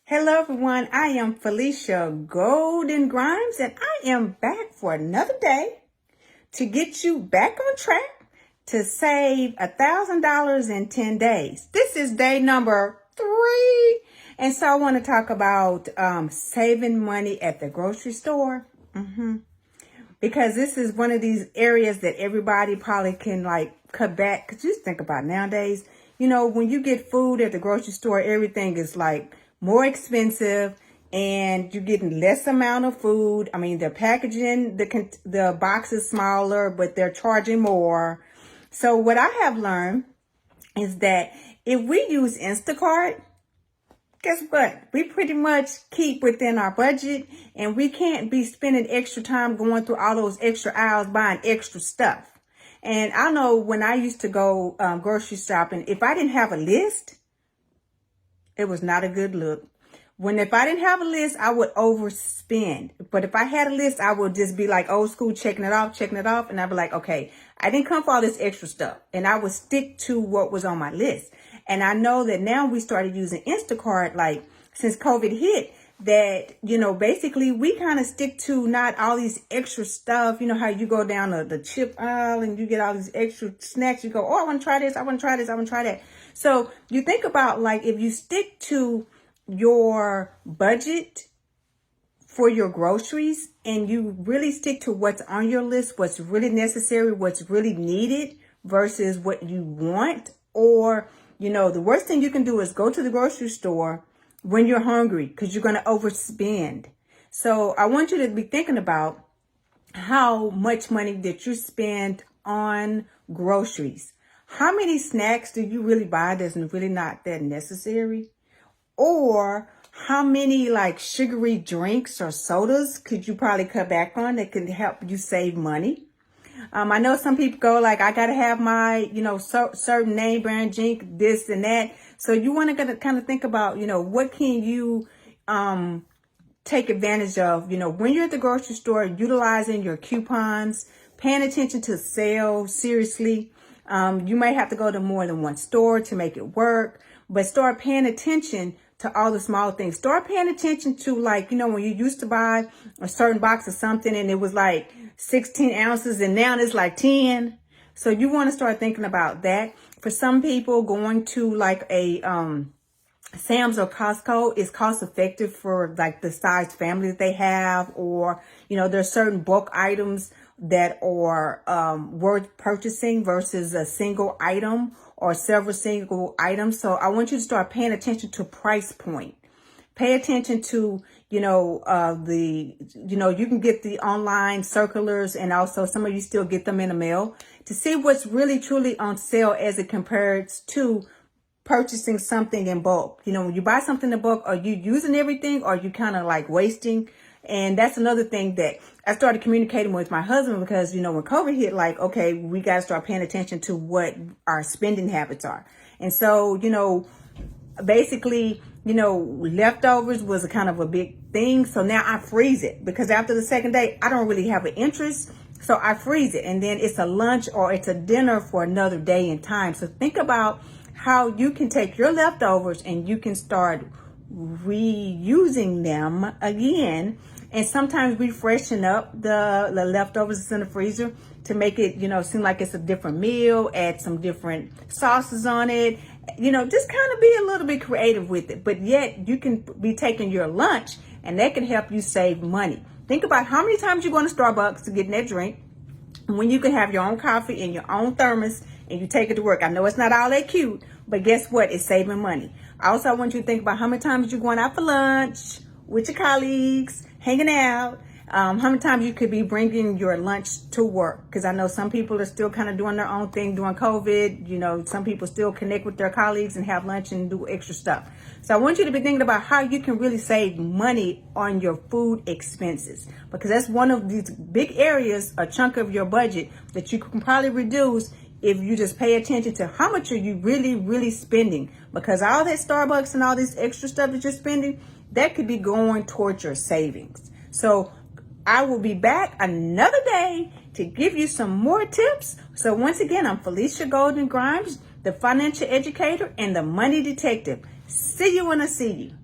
Hello everyone, I am Felicia Golden Grimes and I am back for another day to get you back on track to save $1,000 in 10 days. This is day number 3. And so I want to talk about saving money at the grocery store. Because this is one of these areas that everybody probably can cut back. Because just think about nowadays, when you get food at the grocery store, everything is more expensive and you're getting less amount of food. I mean, they're packaging, the box is smaller, but they're charging more. So what I have learned is that if we use Instacart, guess what? We pretty much keep within our budget and we can't be spending extra time going through all those extra aisles buying extra stuff. And I know when I used to go grocery shopping, if I didn't have a list, it was not a good look. If I didn't have a list, I would overspend. But if I had a list, I would just be like old school, checking it off. And I'd be like, okay, I didn't come for all this extra stuff. And I would stick to what was on my list. And I know that now we started using Instacart, since COVID hit, that, basically we kind of stick to not all these extra stuff. You know how you go down the chip aisle and you get all these extra snacks. You go, oh, I want to try this. I want to try this. I want to try that. So you think about if you stick to your budget for your groceries and you really stick to what's on your list, what's really necessary, what's really needed versus what you want. Or, the worst thing you can do is go to the grocery store when you're hungry because you're going to overspend. So I want you to be thinking about how much money that you spend on groceries. How many snacks do you really buy that's really not that necessary? Or how many sugary drinks or sodas could you probably cut back on that can help you save money? I know some people go I got to have my, certain name brand drink, this and that. So you want to kind of think about, what can you take advantage of, when you're at the grocery store, utilizing your coupons, paying attention to sales seriously. You might have to go to more than one store to make it work, but start paying attention to all the small things. Start paying attention to when you used to buy a certain box of something and it was 16 ounces and now it's 10. So you want to start thinking about that. For some people, going to a Sam's or Costco is cost effective for the size family that they have, or, there's certain bulk items that are worth purchasing versus a single item or several single items. So I want you to start paying attention to price point. Pay attention to, you can get the online circulars, and also some of you still get them in the mail to see what's really truly on sale as it compares to purchasing something in bulk. When you buy something in bulk, are you using everything or are you kind of wasting? And that's another thing that I started communicating with my husband because, when COVID hit, okay, we got to start paying attention to what our spending habits are. And so, basically, leftovers was a kind of a big thing. So now I freeze it because after the second day, I don't really have an interest. So I freeze it and then it's a lunch or it's a dinner for another day and time. So think about how you can take your leftovers and you can start reusing them again. And sometimes we freshen up the leftovers that's in the freezer to make it, seem like it's a different meal, add some different sauces on it, just kind of be a little bit creative with it. But yet you can be taking your lunch and that can help you save money. Think about how many times you go to Starbucks to get that drink when you can have your own coffee in your own thermos and you take it to work. I know it's not all that cute, but guess what? It's saving money. Also, I want you to think about how many times you're going out for lunch with your colleagues, hanging out. How many times you could be bringing your lunch to work? Because I know some people are still kind of doing their own thing during COVID. Some people still connect with their colleagues and have lunch and do extra stuff. So I want you to be thinking about how you can really save money on your food expenses, because that's one of these big areas, a chunk of your budget that you can probably reduce if you just pay attention to how much are you really, really spending. Because all that Starbucks and all this extra stuff that you're spending, that could be going towards your savings. So I will be back another day to give you some more tips. So once again, I'm Felicia Golden Grimes, the financial educator and the money detective. See you when I see you.